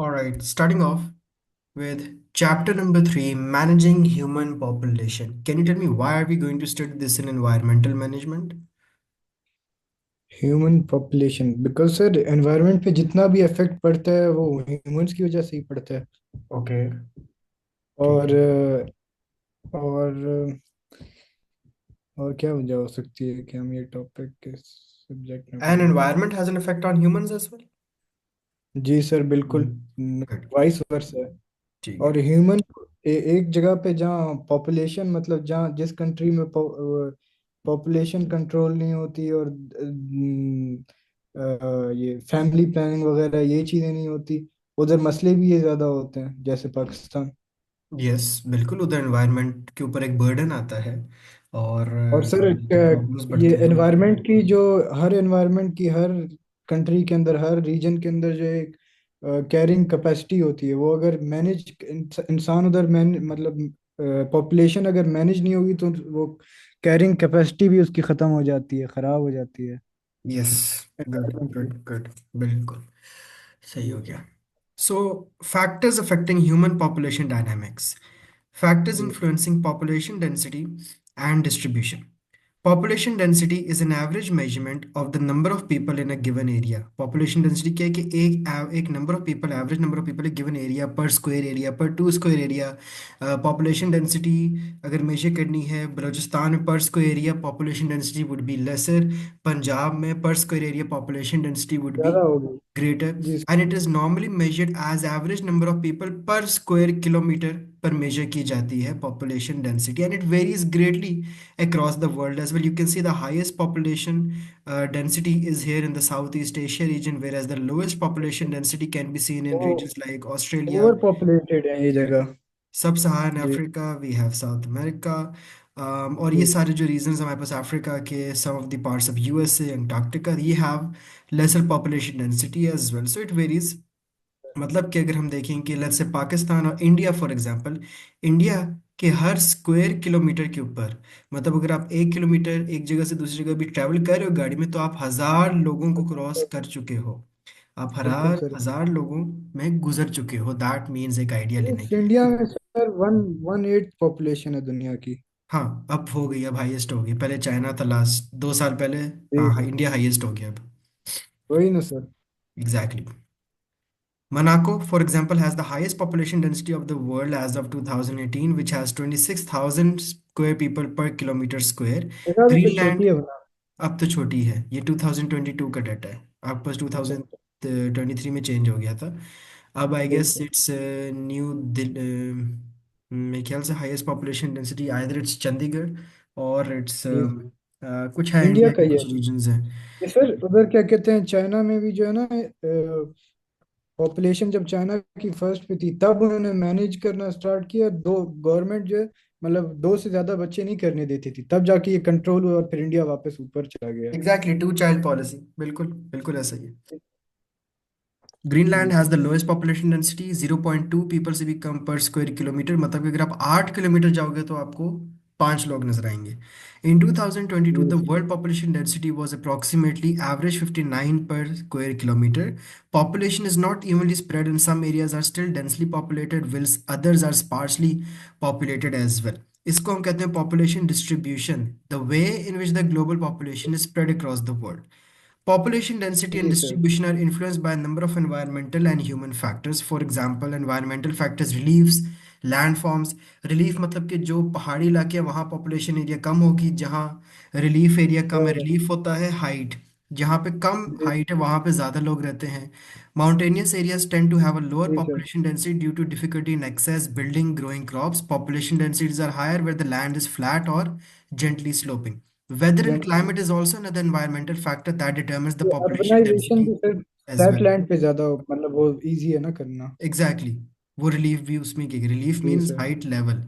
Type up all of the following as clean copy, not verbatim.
All right, starting off with chapter number three, managing human population. Can you tell me why are we going to study this in environmental management? Human population because sir environment पे जितना भी effect पड़ता है वो humans की वजह से ही पड़ता है। ओके, ठीक और है। और और क्या वजह हो सकती है कि हम ये टॉपिक के सब्जेक्ट में And पढ़ें। environment has an effect on humans as well? Ji sir बिल्कुल। गुड, वाइस वर्सा है। ठीक है। और एक जगह पे जहाँ पॉपुलेशन मतलब जहाँ जिस कंट्री में पॉपुलेशन कंट्रोल नहीं होती और ये फैमिली प्लानिंग वगैरह ये चीज़ें नहीं होती, उधर मसले भी ये ज़्यादा होते हैं जैसे पाकिस्तान। यस, बिल्कुल, उधर एनवायरनमेंट के ऊपर एक बर्डन आता है और और सर प्रॉब्लम्स ये बढ़ते हैं। एनवायरनमेंट की जो हर एनवायरनमेंट की हर कंट्री के अंदर हर रीजन के अंदर जो एक कैरिंग कैपेसिटी होती है वो अगर मैनेज इंसान उधर मैन मतलब पॉपुलेशन अगर मैनेज नहीं होगी तो वो कैरिंग कैपेसिटी भी उसकी ख़त्म हो जाती है, ख़राब हो जाती है यस, गुड एनवायरनमेंट की। गुड गुड, बिल्कुल सही हो गया। So, factors affecting human population dynamics. Factors ji influencing population density and distribution. Population density is an average measurement of the number of people in a given area. Population density क्या है कि एक number of people, average number of people a given area per square area per two square area. Population density अगर measure करनी है बलूचिस्तान में per square area population density would be lesser. Punjab में per square area population density would be ज़्यादा हो गई। greater, ji and it is normally measured as average number of people per square kilometer पर measure की जाती है population density, and it varies greatly across the world as well. You can see the highest population density is here in the Southeast Asia region, whereas the lowest population density can be seen in वो regions like Australia, over populated है ये जगह। Sub-Saharan ji Africa, we have South America, और ये जी सारे जो regions हमारे पास Africa के some of the parts of USA, Antarctica, ये have lesser population density as well, so it varies. मतलब कि अगर हम देखें कि लेट्स से पाकिस्तान और इंडिया फॉर एग्जांपल, इंडिया के हर स्क्वायर किलोमीटर के ऊपर, मतलब अगर आप 1 किलोमीटर एक जगह से दूसरी जगह भी ट्रैवल कर रहे हो गाड़ी में तो आप 1,000 लोगों को क्रॉस कर चुके हो। आप बिल्कुल हजार सर। हजार लोगों में गुजर चुके हो, दैट मीन्स एक आइडिया लेने इस के इंडिया लिए। में सर वन एट पॉपुलेशन है दुनिया की। हाँ, अब हो गई, अब हाईएस्ट हो गई, पहले चाइना था लास्ट 2 साल पहले। हाँ जी हाँ, इंडिया हाईएस्ट हो गया अब। वही ना sir. Exactly. Monaco, for example, has the highest population density of the world as of 2018, which has 26,000 square people per kilometer square. जगह भी तो छोटी Greenland है बना। अब तो छोटी है, ये 2022 का डाटा है, आपके पास अच्छा अच्छा। 2023 में चेंज हो गया था। अब आई गेस बिल्कुल। इट्स न्यू मेरे ख्याल से highest population density either it's Chandigarh और इट्स जी कुछ है, इंडिया इंडिया का के ही है। कुछ रीजन्स हैं। ये सर उधर क्या कहते हैं चाइना में भी जो है ना पॉपुलेशन जब चाइना की फर्स्ट पे थी तब उन्होंने मैनेज करना स्टार्ट किया। दो गवर्नमेंट जो है मतलब दो से ज्यादा बच्चे नहीं करने देती थी, तब जाके ये कंट्रोल हुआ और फिर इंडिया वापस ऊपर चला गया। एग्जैक्टली, टू चाइल्ड पॉलिसी, बिल्कुल बिल्कुल ऐसा ही है। जी Greenland has the lowest population density, 0.2 people से भी कम पर स्क्वायर किलोमीटर, मतलब कि अगर आप 8 किलोमीटर जाओगे तो आपको 5 लोग नजर आएंगे। इन 2022 जी the world population density was approximately average 59 per square kilometre. Population is not evenly spread, and some areas are still densely populated whilst others are sparsely populated as well. इसको हम कहते हैं population distribution, the way in which the global population is spread across the world. Population density and ji sir. distribution are influenced by a number of environmental and human factors. For example, environmental factors, reliefs, landforms. Relief मतलब कि जो पहाड़ी इलाके हैं वहाँ population area कम होगी, जहाँ relief area कम है, relief होता है height, जहाँ पे कम जी height है वहाँ पे ज़्यादा लोग रहते हैं। Mountainous areas tend to have a lower ji sir. population density due to difficulty in access, building, growing crops. Population densities are higher where the land is flat or gently sloping. Weather and gently. climate is also another environmental factor that determines the ये population urbanisation density भी sir as flat well. Land पे ज्यादा मतलब वो easy है ना करना। Exactly. वो रिलीफ भी उसमें की रिलीफ जी means sir. Height level.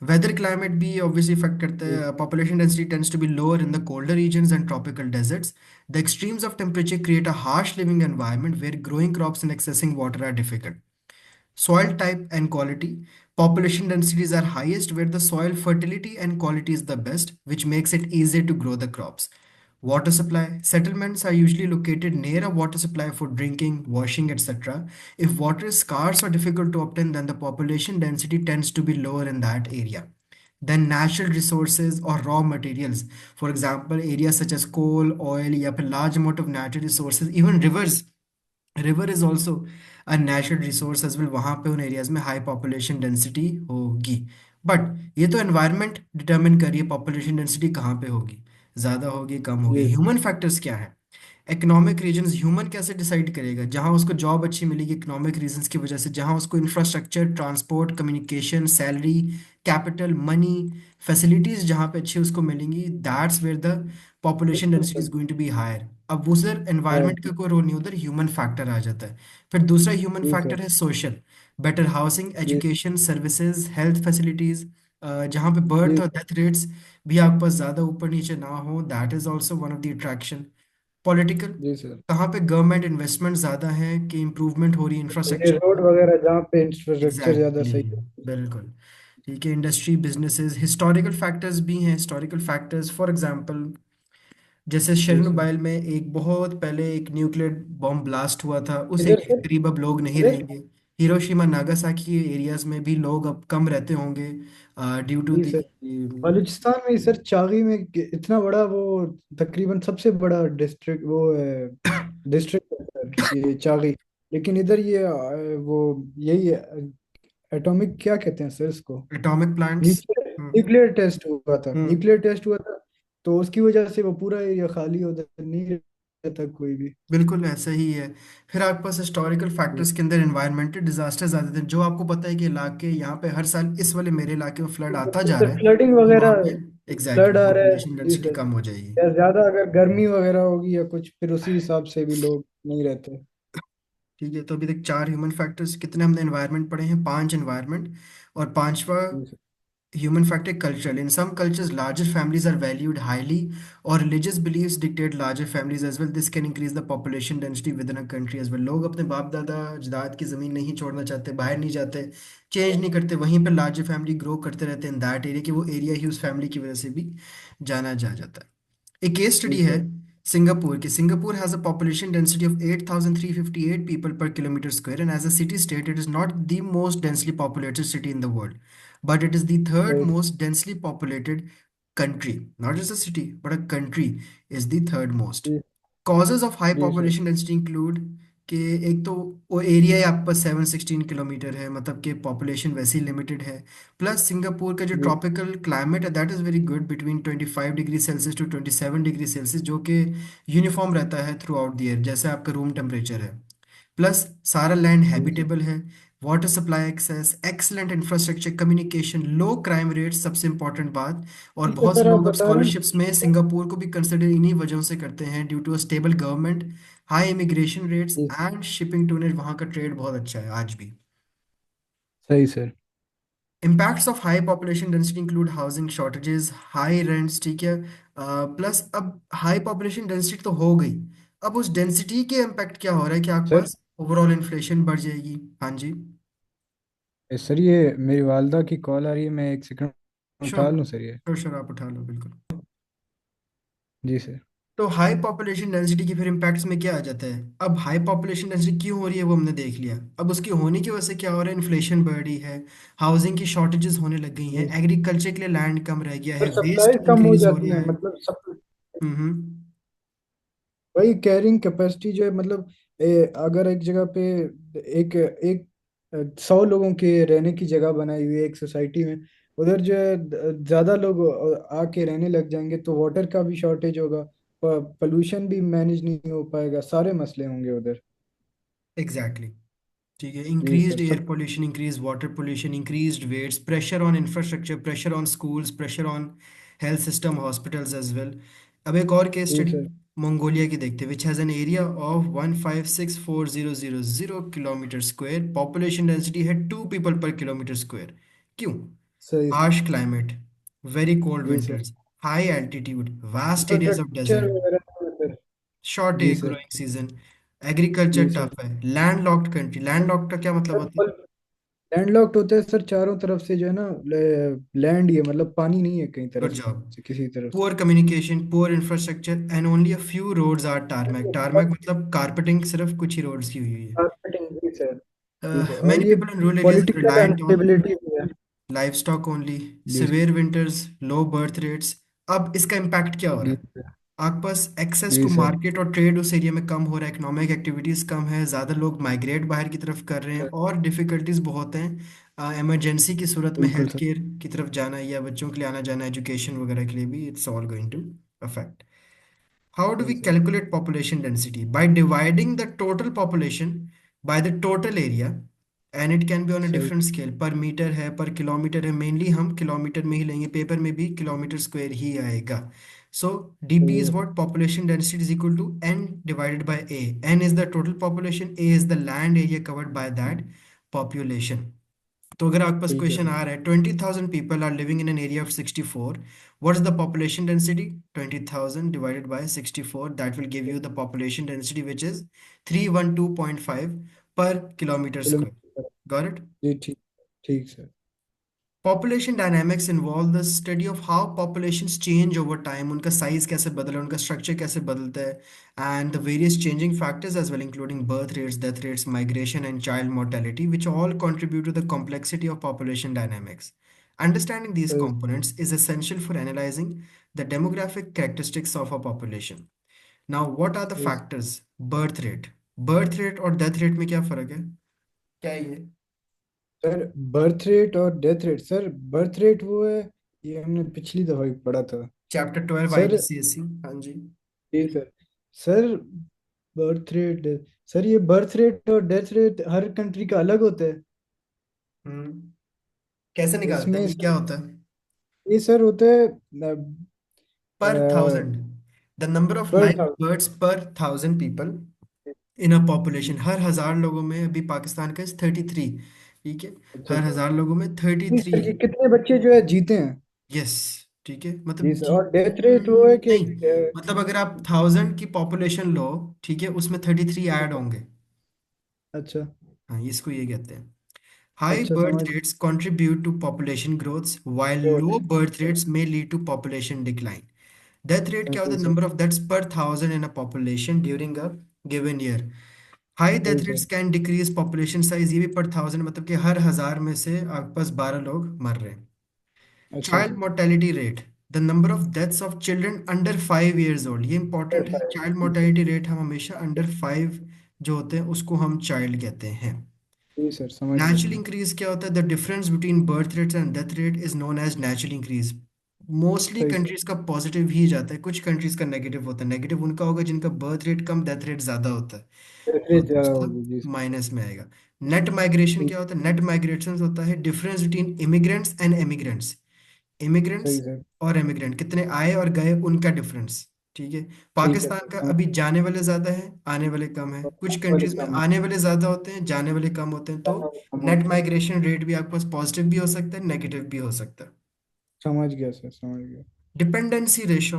Weather climate भी ऑब्वियसली इफेक्ट करता जी है. Population density tends to be lower in the colder regions and tropical deserts. The extremes of temperature create a harsh living environment where growing crops and accessing water are difficult. Soil type and quality. Population densities are highest where the soil fertility and quality is the best, which makes it easier to grow the crops. Water supply. Settlements are usually located near a water supply for drinking, washing, etc. If water is scarce or difficult to obtain, then the population density tends to be lower in that area. Then natural resources or raw materials. For example, areas such as coal, oil, या फिर large amount of natural resources, even rivers. River is also a natural resource as well. वहाँ पे उन areas में high population density होगी. But ये तो environment determine करिए पॉपुलेशन डेंसिटी कहाँ पे होगी, ज़्यादा होगी कम होगी. जी ह्यूमन फैक्टर्स क्या है? Economic reasons. ह्यूमन कैसे डिसाइड करेगा? जहाँ उसको जॉब अच्छी मिलेगी इकोनॉमिक रीजंस की वजह से, जहाँ उसको infrastructure, transport, communication, salary, capital, money, facilities जहाँ पे अच्छी उसको मिलेंगी, दैट्स वेयर द पॉपुलेशन बिल्कुल density sir. Is going to be higher. अब उधर हाँ एनवायरनमेंट का जी। कोई रोल नहीं, उधर ह्यूमन फैक्टर आ जाता है. फिर दूसरा ह्यूमन जी सर। फैक्टर है सोशल. बेटर हाउसिंग, जी। Education, services, health facilities. जहाँ पे बर्थ जी और सर। डेथ रेट्स भी आपके पास ज़्यादा ऊपर नीचे ना हो, that is also one of the attraction. Political. Ji sir. कहाँ पे गवर्नमेंट इन्वेस्टमेंट ज़्यादा है कि इम्प्रूवमेंट हो रही है ये इंफ्रास्ट्रक्चर रोड की. वगैरह जहाँ पे इंफ्रास्ट्रक्चर ज्यादा एग्जैक्टली सही है। exactly, बिल्कुल. ठीक है. इंडस्ट्री, बिजनेसेस, हिस्टोरिकल फैक्टर्स भी हैं. हिस्टोरिकल फैक्टर्स फॉर एग्जांपल, जैसे जी सर। शेरनोबिल में एक बहुत पहले एक न्यूक्लियर बॉम्ब ब्लास्ट हुआ था, उस इधर एरिया सर। के करीब अब लोग नहीं इधर। रहेंगे. हिरोशिमा नागासाकी एरियाज में भी लोग अब कम रहते होंगे ड्यू टू जी दी. सर। बलूचिस्तान में सर चागी में इतना बड़ा वो तकरीबन सबसे बड़ा डिस्ट्रिक्ट वो डिस्ट्रिक्ट है सर ये चागी। लेकिन इधर ये वो यही एटॉमिक क्या कहते हैं सर इसको। Atomic plants. Nuclear nuclear test हुआ था। हम्म. न्यूक्लियर टेस्ट हुआ था। तो उसकी वजह से वो पूरा एरिया खाली उधर नहीं रहता कोई भी। बिल्कुल ऐसा ही है. फिर आपके पास हिस्टोरिकल जी फैक्टर्स के अंदर एनवायरमेंटल डिजास्टर्स आते थे, जो आपको पता है कि इलाके यहाँ पे हर साल इस वाले मेरे इलाके में फ्लड आता जा सर रहा है, फ्लडिंग तो वहाँ वगैरह पे फ्लड एग्जैक्टली आ रहा है पॉपुलेशन जी डेंसिटी सर। कम हो जाएगी. या ज्यादा अगर गर्मी वगैरह होगी या कुछ फिर उसी हिसाब से भी लोग नहीं रहते। ठीक है. तो अभी तक चार ह्यूमन फैक्टर्स, कितने हमने एनवायरनमेंट पढ़े हैं? पांच एनवायरनमेंट. और पांचवा जी sir. human factor cultural. In some cultures larger families are valued highly, or religious beliefs dictate larger families as well. This can increase the population density within a country as well. लोग अपने बाप दादा अजदाद की ज़मीन नहीं छोड़ना चाहते, बाहर नहीं जाते, चेंज नहीं करते, वहीं पे लार्जर फैमिली ग्रो करते रहते हैं इन दैट एरिया, कि वो एरिया ही उस फैमिली की वजह से भी जाना जा जाता है. एक केस जी स्टडी है सर। सिंगापुर की. Singapore has a population density of 8,358 people per kilometer square, and as a city state it is not the most densely populated city in the world, but it is the third सही sir. most densely populated country. Not just a city but a country is the third most. Ji. Causes of high ji sir. population density include कि एक तो वो area ही आपका 716 kilometre है, मतलब कि population वैसे ही लिमिटेड है. प्लस सिंगापुर का जो जी। ट्रॉपिकल क्लाइमेट है that is very good, between 25 degree Celsius to 27 degree Celsius, जो कि यूनिफॉर्म रहता है थ्रू आउट द ईयर, जैसे आपका रूम टेम्परेचर है. प्लस सारा लैंड जी सर। हैबिटेबल है. Water supply access, excellent infrastructure, communication, low crime rate, सबसे इंपॉर्टेंट बात. और ठीक है बहुत से सर आप लोग अब बता रहे स्कॉलरशिप्स में हैं। सिंगापुर को भी कंसिडर इन्हीं वजहों से करते हैं, due to a stable government, high immigration rates जी। And shipping tonnage. वहाँ का ट्रेड बहुत अच्छा है आज भी. सही sir. Impacts of high population density include housing shortages, high rents. ठीक है. प्लस अब हाई पॉपुलेशन डेंसिटी तो हो गई, अब उस डेंसिटी के इम्पैक्ट क्या हो रहा है कि आपके सर। पास ओवरऑल इन्फ्लेशन बढ़ जाएगी. हाँ जी. सर ये मेरी वालदा की कॉल आ रही है मैं एक सेकंड श्योर. उठा लूँ सर ये। श्योर श्योर, आप उठा लो बिल्कुल. जी सर। तो हाई पॉपुलेशन डेंसिटी के फिर इम्पैक्ट्स में क्या आ जाता है? अब हाई पॉपुलेशन डेंसिटी क्यों हो रही है वो हमने देख लिया. अब उसकी होने की वजह से क्या हो रहा है? इन्फ्लेशन बढ़ रही है, हाउसिंग की शॉर्टेजेस होने लग गई हैं, जी एग्रीकल्चर के लिए लैंड कम रह गया सर है, सप्लाई वेस्ट कम हो इंक्रीज हो जाती रहा है है. मतलब सब। हम्म. वही कैरिंग कैपेसिटी जो है मतलब अगर एक जगह पे एक एक 100 लोगों के रहने की जगह बनाई हुई है एक सोसाइटी में। उधर जो है ज्यादा लोग आके रहने लग जाएंगे तो वाटर का भी शॉर्टेज होगा। पोल्यूशन भी मैनेज नहीं हो पाएगा सारे मसले होंगे उधर। एग्जैक्टली. ठीक है. जी सर इंक्रीज्ड एयर सब। Pollution, increase water pollution, increased waits, pressure on infrastructure, pressure on schools, pressure on health system, hospitals as well. अब एक और केस जी स्टडी सर। मंगोलिया की देखते हैं, which has an area of 1564000 kilometre square, population density है 2 people per kilometer square. क्यों? सही sir. Harsh climate, very cold जी sir. Winters, high altitude, vast areas of infrastructure desert, वगैरह तो है सर। शॉर्ट जी सर। ग्रोइंग सीजन, एग्रीकल्चर जी sir. Tough है, landlocked country. Landlocked का क्या मतलब होता है? लैंडलॉक्ड होते हैं सर चारों तरफ से, जो है ना, लैंड ही है, मतलब पानी नहीं है कहीं गुड तरफ जॉब। से, किसी तरफ से। Poor communication, poor infrastructure and only a few roads are tarmac. Tarmac मतलब कारपेटिंग सिर्फ कुछ ही रोड्स की हुई हुई है। मार्केटिंग, जी सर। जी सर, और Many ये people in rural areas are political reliant on instability भी है। livestock only, जी sir. severe winters, low birth rates। अब इसका इम्पैक्ट क्या हो रहा जी है? सर। आपके पास एक्सेस जी टू सर। मार्केट और ट्रेड उस एरिया में कम हो रहा है, इकोनॉमिक एक्टिविटीज कम है, ज़्यादा लोग माइग्रेट बाहर की तरफ कर रहे हैं सर, और डिफिकल्टीज बहुत हैं इमरजेंसी की सूरत में बिल्कुल हेल्थ सर। केयर की तरफ जाना या बच्चों के लिए आना जाना एजुकेशन वगैरह के लिए भी it's all going to affect. How do सही we sir. calculate population density? By dividing the total population by the total area, and it can be on a सही। different scale, per meter है, per kilometer है, mainly हम kilometre में ही लेंगे, paper में भी kilometre square ही आएगा। So सही dp is है। what? Population density is equal to n divided by a. N is the total population, a is the land area covered by that population. तो अगर आपके पास ठीक है क्वेश्चन सर। आ रहा है 20,000 people are living in an area of 64, what is the population density? 20,000 divided by 64, that will give you the population density which is 312.5 per kilometre square. Kilometre. Got it? जी ठीक। ठीक sir. Population dynamics involve the study of how populations change over time, उनका size कैसे बदला, उनका structure कैसे बदलता है, and the various changing factors as well including birth rates, death rates, migration and child mortality, which all contribute to the complexity of population dynamics. Understanding these सही। components is essential for analyzing the demographic characteristics of a population. Now, what are the सही factors? Birth rate, birth rate और death rate में क्या फर्क है? क्या है ये? सर, बर्थ रेट और death rate, sir birth rate वो है, ये हमने पिछली दफा भी पढ़ा था। Chapter 12 sir, IPCSC। हाँ जी। जी सर। सर, बर्थ रेट, सर ये बर्थ रेट और डेथ रेट हर कंट्री का अलग होता है। हम्म। कैसे निकालते हैं इसमें ये, सर, क्या होता है? ये सर होता है per thousand, the number of per live था। Births per thousand people in a population. हर हजार लोगों में, अभी पाकिस्तान का 33, ठीक है, अच्छा हर अच्छा। हजार लोगों में थर्टी नहीं थ्री सर, ये कितने बच्चे जो है जीते हैं? यस, ठीक है, जी मतलब सर, जी। और डेथ रेट वो है कि नहीं, मतलब अगर आप 1000 की पॉपुलेशन लो, ठीक है, उसमें 33 ऐड होंगे। अच्छा हाँ, इसको ये कहते हैं। हाई अच्छा, बर्थ समझ। Rates contribute to population growth while low बहुत। birth rates may lead to population decline. Death rate क्या होता सही है? Sir. Number of deaths per thousand in a population during a given year. High सही death sir. rates can decrease population size, ये भी per thousand, मतलब कि हर हजार में से आपके पास 12 लोग मर रहे हैं। अच्छा Child sir. mortality rate, the number of deaths of children under 5 years old, ये इंपॉर्टेंट है। चाइल्ड जी सर। मोर्टेलिटी रेट हम हमेशा अंडर 5 जो होते हैं उसको हम चाइल्ड कहते हैं। जी सर, समझ गया नेचुरल मैं। इंक्रीज क्या होता है? The difference between birth rate and death rate is known as natural increase. Mostly सही सर। कंट्रीज का पॉजिटिव ही जाता है, कुछ कंट्रीज का नेगेटिव होता है। नेगेटिव उनका होगा जिनका बर्थ रेट कम, डेथ रेट ज्यादा होता है, डेथ तो रेट ज़्यादा उसका होगी, जी सर। माइनस में आएगा। नेट माइग्रेशन ठीक। क्या होता है? नेट माइग्रेशन होता है difference between immigrants and emigrants. सही इमिग्रेंट्स सर। और इमिग्रेंट कितने आए और गए, उनका डिफरेंस, ठीक है। ठीक है पाकिस्तान सर, का समझ। अभी जाने वाले ज्यादा है, आने वाले कम है। और कुछ आने वाले कंट्रीज में कम है, आने वाले ज्यादा होते हैं, जाने वाले कम होते हैं। तो जाने वाले कम नेट होते हैं। माइग्रेशन रेट भी आपके पास पॉजिटिव भी हो सकता है, नेगेटिव भी हो सकता है। समझ गया सर, समझ गया। डिपेंडेंसी रेशो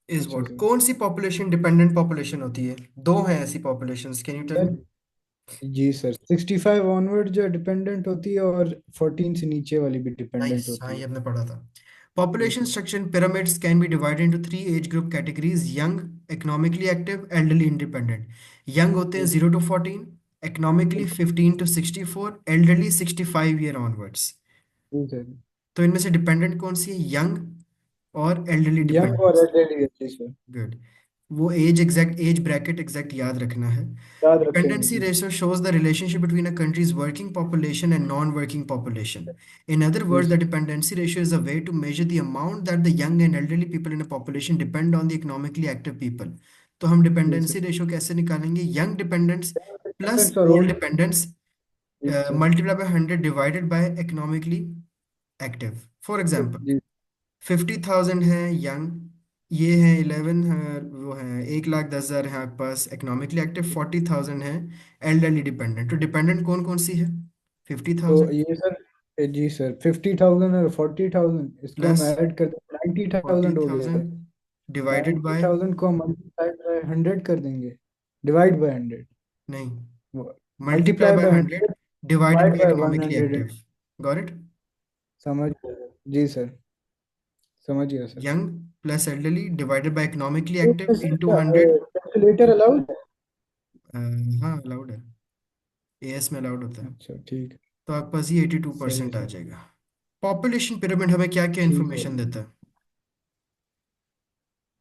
इज अच्छा व्हाट? सर। कौन सी पॉपुलेशन डिपेंडेंट पॉपुलेशन होती है? दो है ऐसी populations, can you tell sir, me? जी सर, 65 ऑनवर्ड जो डिपेंडेंट होती है, और 14 से नीचे वाली भी डिपेंडेंट नाइस, हाँ होती ये है। हमने पढ़ा था। जी Population sir. structure in pyramids can be divided into three age group categories: young, economically active, elderly, independent. Young होते हैं जी 0 to 14, economically 15 to 64, elderly 65 year onwards. जी सर। तो इनमें से डिपेंडेंट कौन सी है? यंग और एल्डरली यंग और डिपेंडेंट। एल्डरली, जी सर। गुड। वो age exact, age bracket exact याद रखना है। याद रखेंगे, Dependency जी sir. ratio shows the relationship between a country's working population and non-working population. In other जी words, the sir. dependency ratio is a way to measure the amount that the young and elderly people in a population depend on the economically active people. तो हम जी sir. Dependency ratio कैसे निकालेंगे? Young dependents plus dependents और old old. Dependents जी sir. Multiply by 100 divided by economically active. For example, जी। 50,000 है young, ये है 11 है, वो है 1,10,000 है आपके पास इकोनॉमिकली एक्टिव, 40,000 है एल्डरली डिपेंडेंट। तो डिपेंडेंट कौन कौन सी है? फिफ्टी तो थाउजेंड ये सर, जी सर, 50,000 और 40,000, इसको हम प्लस ऐड कर दें, नाइन्टी फोर्टी थाउजेंड हो गया। Thousand divided ninety by, thousand को मल्टीप्लाइड बाय 100 कर देंगे, डिवाइड बाय 100। नहीं, multiply multiply by by 100 100। Divided divide by by one economically hundred active. Got it? समझ गया सर। जी सर, समझ गया sir. Young plus elderly divided by economically तो एक्टिव इसमें सर इनटू क्या 100। कैलकुलेटर अलाउड है? हाँ अलाउड है, एएस में अलाउड होता है। अच्छा ठीक है। तो आपके पास ये एटी टू सही है परसेंट आ सर। जाएगा। पॉपुलेशन पिरामिड हमें क्या क्या ठीक है इन्फॉर्मेशन देता है?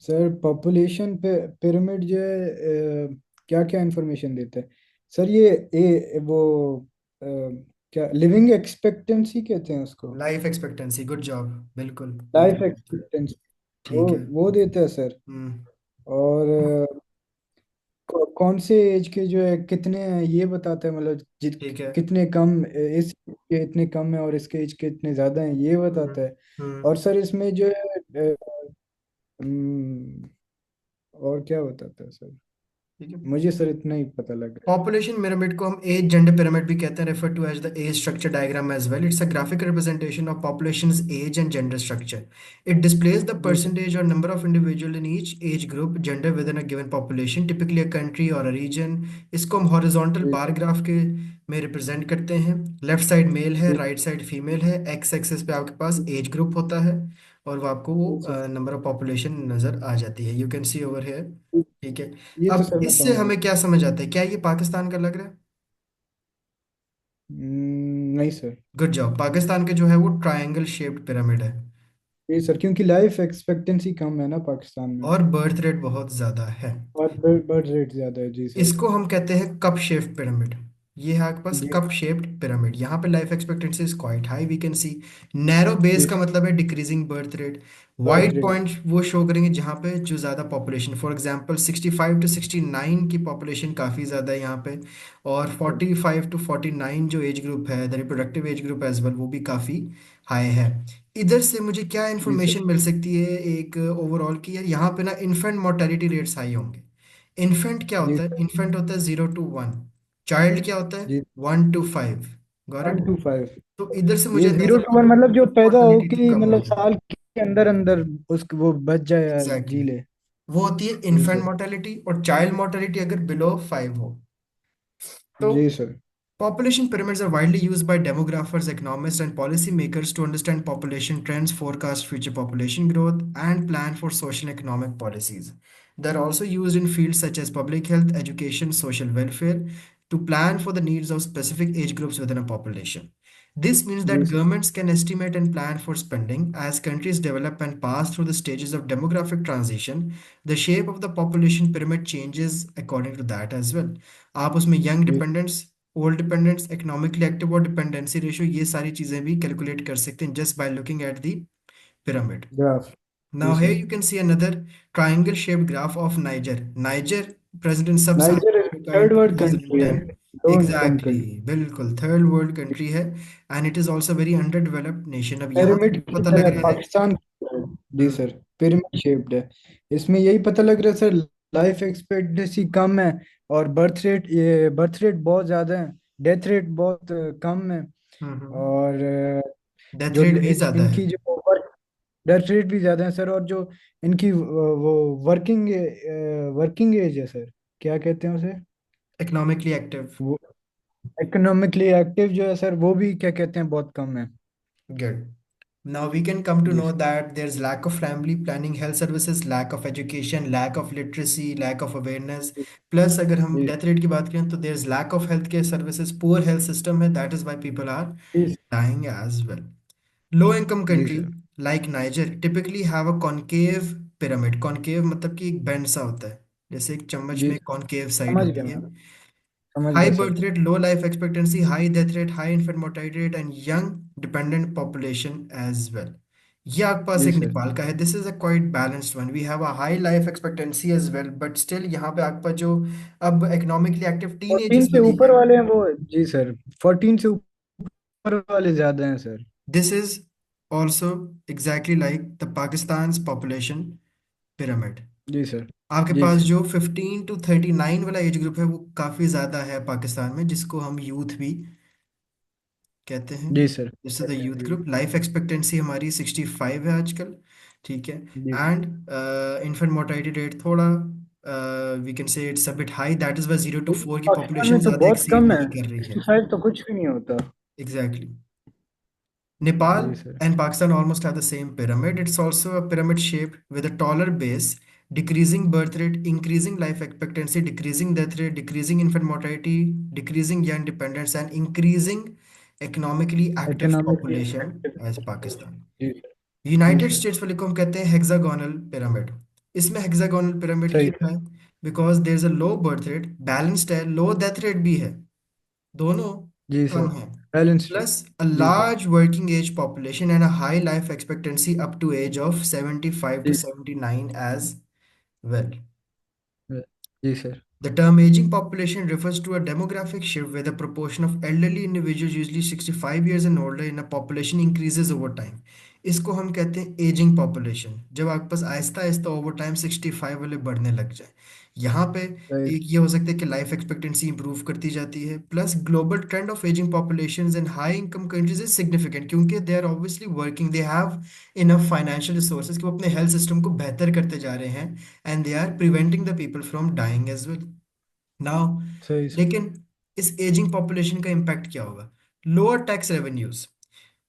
सर, पॉपुलेशन पे पिरामिड जो है क्या क्या इंफॉर्मेशन देता है सर? ये वो अ, क्या लिविंग एक्सपेक्टेंसी कहते हैं उसको? Life expectancy, good job. बिल्कुल लाइफ बिल्कुल। एक्सपेक्टेंसी, वो ठीक है। वो देता है सर। हम्म। और कौन से एज के जो है कितने हैं ये बताता है, मतलब ठीक है। कितने कम इस के इतने कम है और इसके एज के इतने ज्यादा हैं ये हम्म। बताता है। हम्म। और सर इसमें जो है हम्म, और क्या बताता है सर? ठीक है। मुझे सर इतना ही पता लग रहा पॉपुलेशन पिरामिड को हम एज जेंडर पिरामिड भी कहते हैं, refer to as the age structure diagram as well. It's a graphical representation of populations age and gender structure. It displays the है। जी सर। परसेंटेज और number of individual in each age group gender with in a given population, typically a country और a region. इसको हम horizontal जी bar sir. Graph के में represent करते हैं। लेफ्ट साइड मेल है, जी राइट साइड फीमेल है, एक्स एक्सेस पे आपके पास एज ग्रुप होता है, और वो आपको वो जी सर। नंबर ऑफ पॉपुलेशन नजर आ जाती है, you can see over here. ठीक है। ये तो अब सर मैं इससे समझ हमें गया। क्या समझ आता है, क्या ये पाकिस्तान का लग रहा है? नहीं सर। Good job. पाकिस्तान के जो है वो ट्रायंगल शेप्ड पिरामिड है, जी सर, क्योंकि लाइफ एक्सपेक्टेंसी कम है ना पाकिस्तान में। और बर्थ रेट बहुत ज्यादा है। और बर्थ रेट ज्यादा है। जी सर। इसको हम कहते हैं कप शेप्ड पिरामिड। ये है आपके पास जी कप शेप्ड पिरामिड। यहाँ पे life expectancy is quite high, we can see. Narrow base जी का सर। मतलब है decreasing birth rate. Birth wide rate. Point वो शो करेंगे जहाँ पे जो ज़्यादा पॉपुलेशन, फॉर एग्जांपल 65 to 69 की पॉपुलेशन काफ़ी ज़्यादा है यहाँ पे। और 45 to 49 जो एज ग्रुप है, the reproductive age group as well, वो भी काफ़ी हाई है। इधर से मुझे क्या जी सर। इन्फॉर्मेशन मिल सकती है एक ओवरऑल की, यार यहाँ पे ना इन्फेंट मोर्टेलिटी रेट्स हाई होंगे। इन्फेंट क्या जी होता है? सर। इन्फेंट होता है 0 to 1। चाइल्ड क्या होता है? जी। 1 to 5। Got it? 1 to 5। तो इधर से ये मुझे जीरो अंदाजा टू वन लगा मतलब जो पैदा हो मोर्टेलिटी तो कि कम मतलब होगी। साल के अंदर अंदर उसको वो बच जाए या एग्जैक्टली जी exactly. ले। वो होती है जी इन्फेंट सर। मोर्टेलिटी, और चाइल्ड मोर्टेलिटी अगर बिलो 5 हो। तो जी sir. population pyramids are widely used by demographers, economists, and policymakers to understand population trends, forecast future population growth, and plan for social and economic policies. They're also used in fields such as public health, education, social welfare, to plan for the needs of specific age groups within a population. This means जी that sir. governments can estimate and plan for spending as countries develop and pass through the stages of demographic transition. The shape of the population pyramid changes according to that as well. आप उसमें young जी dependents, old dependents, economically active और dependency ratio, ये सारी चीजें भी calculate कर सकते हैं just by looking at the pyramid. Graph. जी Now here sir. you can see another triangle shaped graph of Niger. Niger, present in sub-Saharan niger Africa in third world country है, 2010. Low income Exactly, country. बिल्कुल third world country है, and it is also very under developed nation. अब यहाँ से pyramid हमें की पता लग तरह रहा है। पाकिस्तान की तरह। जी हम्म। सर। पिरामिड शेप्ड है। इसमें यही पता लग रहा है सर, लाइफ एक्सपेक्टेंसी कम है और बर्थ रेट बहुत ज़्यादा है, डेथ रेट बहुत कम है। और डेथ जो रेट भी ज्यादा है। इनकी जो डेथ रेट भी ज़्यादा है सर। और जो इनकी वो वर्किंग एज है सर, क्या कहते हैं उसे? Economically active. वो इकोनॉमिकली एक्टिव जो है सर, वो भी क्या कहते हैं, बहुत कम है। Good. Now we can come to ji know that there's lack of family planning, health services, lack of education, lack of literacy, lack of awareness. Plus अगर हम जी डेथ रेट की बात करें तो there's lack of health care services, poor health system है, that is why people are जी dying as well. Low income जी country sir. like Niger typically have a concave pyramid. Concave मतलब कि एक बेंड सा होता है, जैसे एक चम्मच जी में सर, कॉनकेव साइड समझ गया होती है। मैं। समझ High गया sir. birth rate, low life expectancy, high death rate, high infant mortality rate, and young dependent population as well. ये आपके पास जी एक सर। नेपाल का है, this is a quite balanced one, we have a high life expectancy as well, but still यहाँ पे आपके पास जो अब इकोनॉमिकली एक्टिव टीन 14 एजेस से वाले ऊपर हैं, वाले हैं वो। जी सर, 14 से ऊपर वाले ज्यादा हैं sir. This is also exactly like the Pakistan population pyramid. जी सर। आपके जी पास सर। जो 15 to 39 वाला एज ग्रुप है वो काफ़ी ज़्यादा है पाकिस्तान में, जिसको हम यूथ भी कहते हैं। जी सर। दिस इज द कहते हैं यूथ जी। ग्रुप। लाइफ एक्सपेक्टेंसी हमारी 65 है आजकल। ठीक है। जी एंड इन्फेंट मोर्टेलिटी रेट थोड़ा we can say it's a bit high, that is why 0 to 4 की पाकिस्तान में पॉपुलेशन तो ज़्यादा बहुत एक्सीड कम है, नहीं कर रही है। 65 तो कुछ भी नहीं होता। एग्जैक्टली। Nepal जी sir. and Pakistan almost have the same pyramid. It's also a pyramid shape with a taller base, decreasing birth rate, increasing life expectancy, decreasing death rate, decreasing infant mortality, decreasing young dependence, and increasing economically active economically population active as population. Pakistan. जी sir. जी united sir. States वाले को हम कहते हैं hexagonal pyramid. इसमें hexagonal pyramid सही क्यों सर। है? Because there is a low birth rate, balanced है, लो डेथ रेट भी है, दोनों जी सर। कम है, बैलेंस। plus a जी sir. large working age population and a high life expectancy up to age of 75 to जी 79 as well. Ji sir. The term aging population refers to a demographic shift where the proportion of elderly individuals, usually 65 years and older, in a population increases over time. इसको हम कहते हैं ageing population, जब आपके पास Aahista Aahista over time 65 वाले बढ़ने लग जाए। यहाँ पे सही एक ये हो सकता है कि लाइफ एक्सपेक्टेंसी इंप्रूव करती जाती है, plus global trend of ageing populations in high income countries is significant, क्योंकि they are obviously working, they have enough financial resources कि वो अपने हेल्थ सिस्टम को बेहतर करते जा रहे हैं, and they are preventing the people from dying as well now. सही सर। लेकिन इस एजिंग पॉपुलेशन का इम्पैक्ट क्या होगा? Lower tax revenues,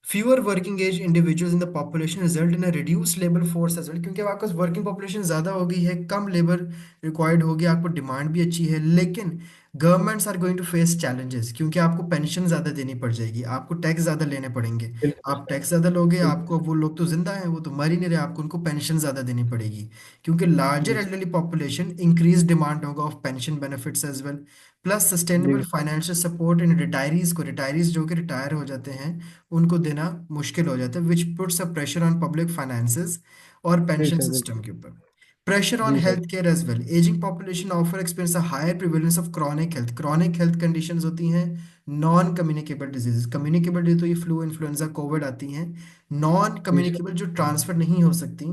fewer working age individuals in the population result in a reduced labor force as well, क्योंकि अब आपके पास working population ज़्यादा हो गई है, कम लेबर रिक्वायर्ड होगी, आपको डिमांड भी अच्छी है, लेकिन governments are going to face challenges, क्योंकि आपको पेंशन ज़्यादा देनी पड़ जाएगी, आपको टैक्स ज़्यादा लेने पड़ेंगे। बिल्कुल आप सर। टैक्स ज़्यादा लोगे, बिल्कुल आपको, वो लोग तो जिंदा हैं, वो तो मर ही नहीं रहे, आपको उनको पेंशन ज़्यादा देनी पड़ेगी, क्योंकि लार्जर जी sir. Elderly population increase demand होगा of pension benefits as well, plus sustainable जी फाइनेंशियल सपोर्ट इन रिटायरीज को, रिटायरीज जो कि रिटायर हो जाते हैं उनको देना मुश्किल हो जाता है, which puts a pressure on public finances और जी पेंशन सर। सिस्टम बिल्कुल। के ऊपर। प्रेशर ऑन जी sir. Health care as well, ageing population offer experience a higher prevalence of chronic health conditions होती हैं, non communicable diseases, communicable disease तो ये फ्लू, इन्फ्लुएंजा, कोविड आती हैं, नॉन जी सर। कम्युनिकेबल जो ट्रांसफर नहीं हो सकती,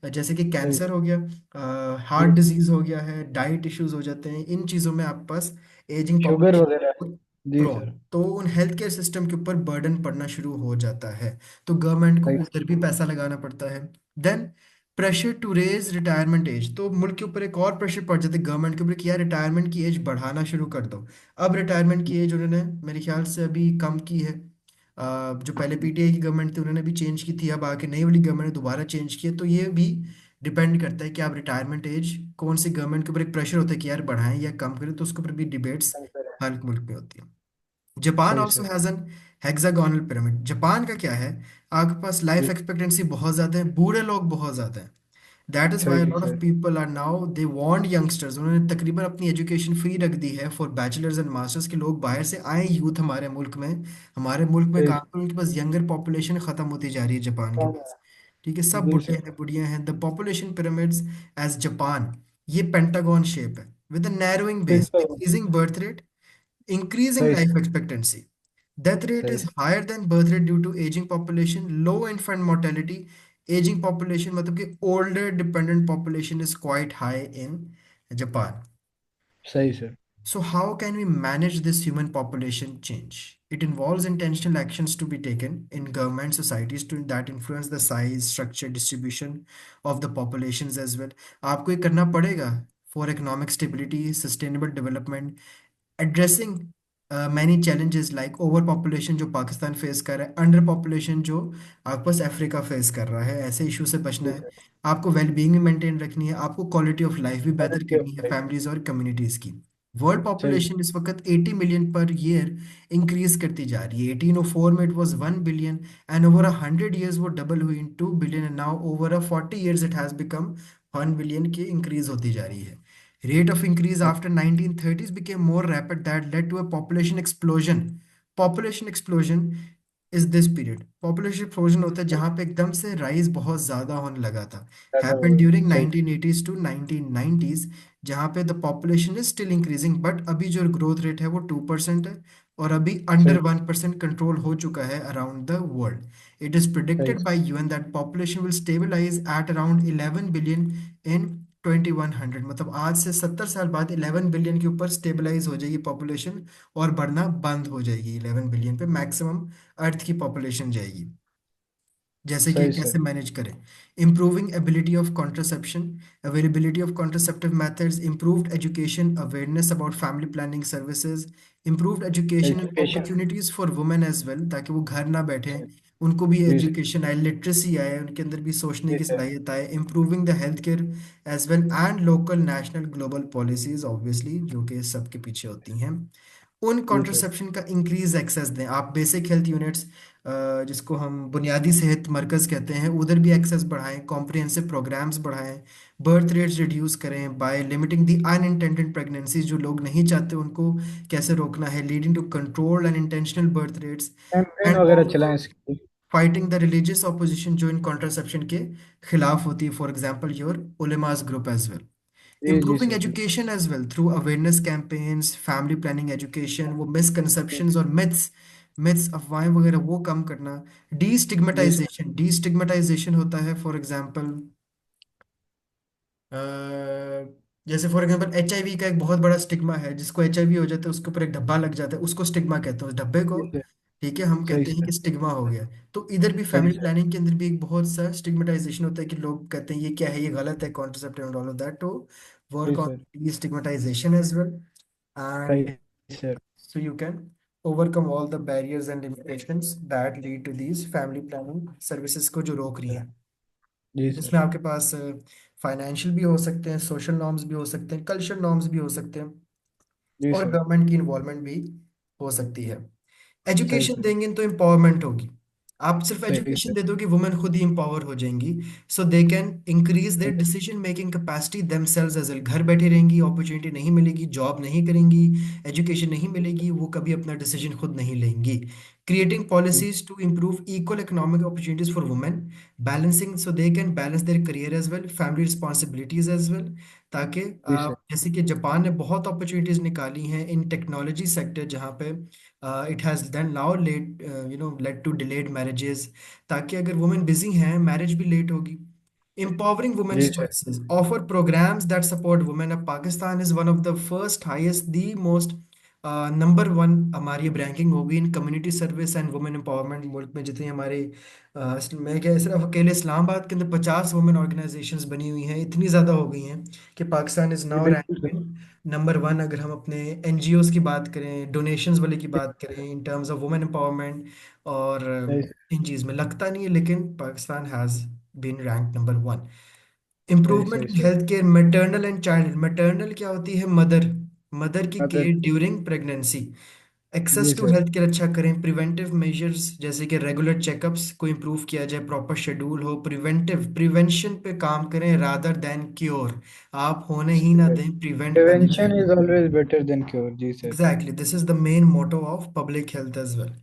जैसे कि सही कैंसर सर। हो गया, जी हार्ट सर। डिजीज हो गया है, डाइट इश्यूज हो जाते हैं, इन चीज़ों में आपके पास एजिंग शुगर पॉपुलेशन वगैरह। जी प्रोन, सर। तो उन हेल्थ केयर सिस्टम के ऊपर बर्डन पड़ना शुरू हो जाता है, तो गवर्नमेंट को सही उधर भी पैसा लगाना पड़ता है। Then pressure to raise retirement age, तो मुल्क के ऊपर एक और प्रेशर पड़ जाता है गवर्नमेंट के ऊपर कि यार रिटायरमेंट की एज बढ़ाना शुरू कर दो। अब रिटायरमेंट की एज उन्होंने मेरे ख्याल से अभी कम की है, जो पहले पीटीआई की गवर्नमेंट थी उन्होंने भी चेंज की थी, अब आके नई वाली गवर्नमेंट ने दोबारा चेंज की है, तो ये भी डिपेंड करता है कि आप रिटायरमेंट एज कौन सी गवर्नमेंट के ऊपर एक प्रेशर होता है कि यार बढ़ाएं या कम करें, तो उसके ऊपर भी डिबेट्स सही सर। हर मुल्क में होती है। जापान सही also sir. Has an hexagonal pyramid. Japan का क्या है, आपके पास लाइफ जी एक्सपेक्टेंसी बहुत ज़्यादा है, बूढ़े लोग बहुत ज़्यादा हैं, दैट इज़ वाई सही lot of sir. People are now they want youngsters, उन्होंने तकरीबन अपनी एजुकेशन फ्री रख दी है फॉर बैचलर्स एंड मास्टर्स, के लोग बाहर से आए यूथ हमारे मुल्क में, हमारे मुल्क में सही काम सर। पर उनके पास यंगर पॉपुलेशन ख़त्म होती जा रही है जापान के कम पास। है। ठीक है, सब जी बुढ़े सर। हैं, बुढ़िया हैं, the population pyramids as Japan, ये पेंटागन शेप है with a narrowing base, pentagon. Decreasing birth rate, increasing सही life sir. expectancy. Death rate सही is sir. higher than birth rate due to aging population, low infant mortality. Aging population मतलब कि older dependent population is quite high in Japan. सही sir. So how can we manage this human population change? It involves intentional actions to be taken in government societies to that influence the size, structure, distribution of the populations as well. आपको ये करना पड़ेगा for economic stability, sustainable development, addressing many challenges like overpopulation जो Pakistan face कर रहा है, under population जो आपके पास अफ्रीका फेस कर रहा है, ऐसे इशू से बचना जी है। सर। आपको वेलबींग भी मेंटेन रखनी है, आपको क्वालिटी ऑफ लाइफ भी बेहतर क्वालिटी करनी ऑफ है लाइफ। फैमिलीज और कम्युनिटीज की। वर्ल्ड सही पॉपुलेशन सर। इस वक्त 80 मिलियन पर ईयर इंक्रीज करती जा रही है, 1804 में it was 1 billion, and over 100 years वो डबल हुई इन 2 billion, and now over 40 years it has become 1 billion की इंक्रीज होती जा रही है। Rate of increase after 1930s became more rapid that led to a population explosion. Population explosion is this period. Population explosion होता है जहाँ पे एकदम से rise बहुत ज़्यादा होने लगा था। ज्यादा हो Happened गया। during सही। 1980s to 1990s, जहाँ पे the population is still increasing, but अभी जो growth rate है वो 2% है, और अभी सही। under 1% कंट्रोल हो चुका है around the world. It is सही predicted sir. by UN that population will stabilize at around 11 billion in 2100, मतलब आज से 70 साल बाद 11 बिलियन के ऊपर स्टेबलाइज हो जाएगी पॉपुलेशन, और बढ़ना बंद हो जाएगी, 11 बिलियन पे मैक्सिमम अर्थ की पॉपुलेशन जाएगी। जैसे कि सही सर। कैसे मैनेज करें। Improving ability of contraception, availability of contraceptive methods, improved education awareness about family planning services, improved education and education. Opportunities for women as well, ताकि वो घर ना बैठें, उनको भी जी सर। एजुकेशन आए, लिटरेसी आए, उनके अंदर भी सोचने जी की सर। सलाहियत आए। Improving the health care as well and local national global policies obviously जो कि सबके पीछे होती हैं। उन जी सर। कॉन्ट्रसेप्शन का इंक्रीज एक्सेस दें आप, बेसिक हेल्थ यूनिट्स जिसको हम बुनियादी सेहत मरकज कहते हैं, उधर भी एक्सेस बढ़ाएं, कॉम्प्रिहेंसिव प्रोग्राम्स बढ़ाएं, बर्थ रेट्स रिड्यूस करें by limiting the unintended pregnancies, जो लोग नहीं चाहते उनको कैसे रोकना है, leading to controlled and intentional birth rates, campaign and वगैरह चलाएं ऑल्सो इसके लिए। फाइटिंग द रिलीजियस ऑपोजिशन जो इन कॉन्ट्रसेप्शन के खिलाफ होती है, फॉर एग्जाम्पल योर उलेमास ग्रुप एज वेल। जी जी Improving सर। जी education as well through awareness campaigns, family planning education, वो जी misconceptions और myths अफवाहें वगैरह वो कम करना। जी सर। Destigmatization होता है फॉर एग्जांपल, जैसे फॉर एग्जांपल HIV का एक बहुत बड़ा स्टिग्मा है, जिसको HIV हो जाता है उसके ऊपर एक धब्बा लग जाता है, उसको स्टिग्मा कहते हैं, उस धब्बे को। जी सर। ठीक है, हम सही कहते हैं कि सर। स्टिग्मा हो गया। तो इधर भी सही फैमिली सर। प्लानिंग के अंदर भी एक बहुत सा स्टिग्मेटाइजेशन होता है कि लोग कहते हैं ये क्या है, ये गलत है contraceptive and all of that, तो जी work on sir. Stigmatisation as well, सही and sir. so you can overcome all the barriers and limitations that lead to these family planning services को जो रोक रही है, जी जिसमें सर। आपके पास फाइनेंशियल भी हो सकते हैं, सोशल नॉर्म्स भी हो सकते हैं, कल्चरल नॉर्म्स भी हो सकते हैं, जी और सर। गवर्नमेंट की इन्वॉल्वमेंट भी हो सकती है। सही एजुकेशन सर। देंगे तो एम्पावरमेंट होगी। आप सिर्फ सही एजुकेशन सर। दे दो कि वुमेन खुद ही एम्पावर हो जाएंगी, so they can increase their sir decision making capacity themselves as well. घर बैठे रहेंगी, अपॉर्चुनिटी नहीं मिलेगी, जॉब नहीं करेंगी, एजुकेशन नहीं मिलेगी, वो कभी अपना डिसीजन खुद नहीं लेंगी। क्रिएटिंग जी policies to improve equal economic opportunities for women, balancing so they can balance their career as well, family responsibilities as well, ताकि जी सर। जैसे कि जापान ने बहुत अपॉर्चुनिटीज निकाली हैं इन टेक्नोलॉजी सेक्टर, जहाँ पे it has then now late led to delayed marriages, ताकि अगर वुमेन बिजी हैं मैरिज भी लेट होगी। Empowering women's जी sir. choices. Offer programs that support women. अब Pakistan is one of the first, highest, the most number one हमारी अब ranking होगी इन community service and women empowerment मुल्क में, जितनी हमारे मैं क्या सिर्फ अकेले इस्लामाबाद के अंदर 50 वुमेन ऑर्गेनाइजेशंस बनी हुई हैं, इतनी ज़्यादा हो गई हैं कि पाकिस्तान इज़ जी नाउ बिल्कुल सर। Ranking number one. अगर हम अपने एनजीओज की बात करें, डोनेशंस वाले की बात करें, in terms of women empowerment और सही सर। इन चीज़ में लगता नहीं है, लेकिन Pakistan has been rank number one. सही इम्प्रूवमेंट सही in sir. Health care maternal and child. Maternal क्या होती है, मदर, मदर की अदर। Care during pregnancy. जी access to sir. Health care अच्छा करें, प्रिवेंटिव मेजर्स जैसे कि रेगुलर चेकअप्स को इम्प्रूव किया जाए, प्रॉपर शेड्यूल हो, प्रिवेंशन पे काम करें रादर देन क्योर। आप होने ही सही ना सर। दें, प्रिवेंट पहले प्रिवेंशन करें। Is always better than cure. जी sir. Exactly, this is the main motto of public health as well.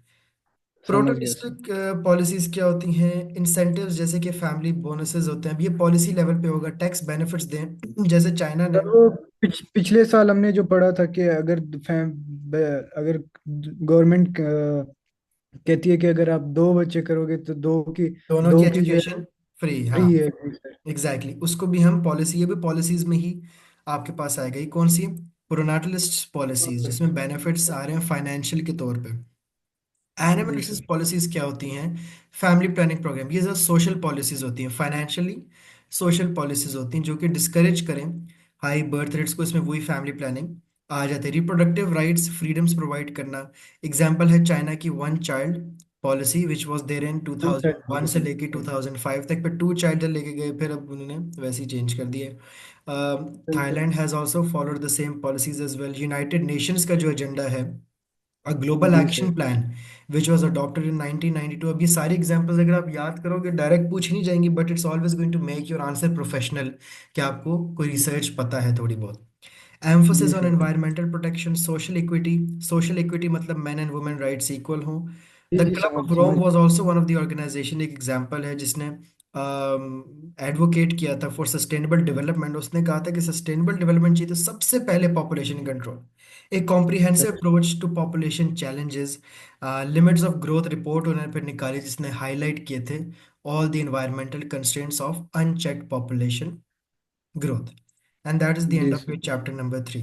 समझ गया सर। प्रोटोनिस्टिक पॉलिसीज क्या होती हैं, इंसेंटिव्स जैसे कि फैमिली बोनसेस होते हैं, अब ये पॉलिसी लेवल पे होगा, टैक्स बेनिफिट्स दें जैसे चाइना ने। सर वो पिछले साल हमने जो पढ़ा था कि अगर गवर्नमेंट कहती है कि अगर आप दो बच्चे करोगे तो दोनों की दो की जो है एजुकेशन फ्री, हाँ। फ्री है। जी सर। Exactly exactly. उसको भी हम पॉलिसी, ये भी पॉलिसीज में ही आपके पास आएगा। ये कौन सी, प्रोनाटलिस्ट पॉलिसीज, जिसमें बेनिफिट्स आ रहे हैं फाइनेंशियल के तौर पे। जी एनिमल सर। पॉलिसीज क्या होती हैं, फैमिली प्लानिंग प्रोग्राम, ये सब सोशल पॉलिसीज होती हैं, फाइनेंशियली सोशल पॉलिसीज होती हैं जो कि डिस्करेज करें हाई बर्थ रेट्स को, इसमें वही फैमिली प्लानिंग आ जाते हैं। रिप्रोडक्टिव राइट्स फ्रीडम्स प्रोवाइड करना, एग्जाम्पल है चाइना की one child policy which was there introduced 2001 से पॉलिसी। लेके 2005 तक, पे टू चाइल्ड लेके गए, फिर अब उन्होंने वैसे ही चेंज कर दिए। सही sir. Thailand has also followed the same policies as well. United Nations का जो एजेंडा है, अ ग्लोबल जी action sir. Plan which was adopted in 1992। अब ये सारी एग्जांपल्स अगर आप याद करोगे डायरेक्ट पूछ नहीं जाएंगी, but it's always going to make your answer professional, कि आपको कोई रिसर्च पता है थोड़ी बहुत। जी emphasis on sir. Environmental protection, social equity. Social equity मतलब man and women rights equal हों। जी द जी क्लब समझ ऑफ रोम समझ। Was also one of the organisation, एक एग्जांपल है जिसने एडवोकेट किया था फॉर सस्टेनेबल डेवलपमेंट। उसने कहा था कि सस्टेनेबल डेवलपमेंट चाहिए तो सबसे पहले पॉपुलेशन कंट्रोल, एक कॉम्प्रिहेंसिव सही approach to population challenges, limits of growth report उन्होंने फिर निकाली, जिसने हाईलाइट किए थे all the environmental constraints of unchecked population growth. And that is the end जी ऑफ सर। Chapter number 3।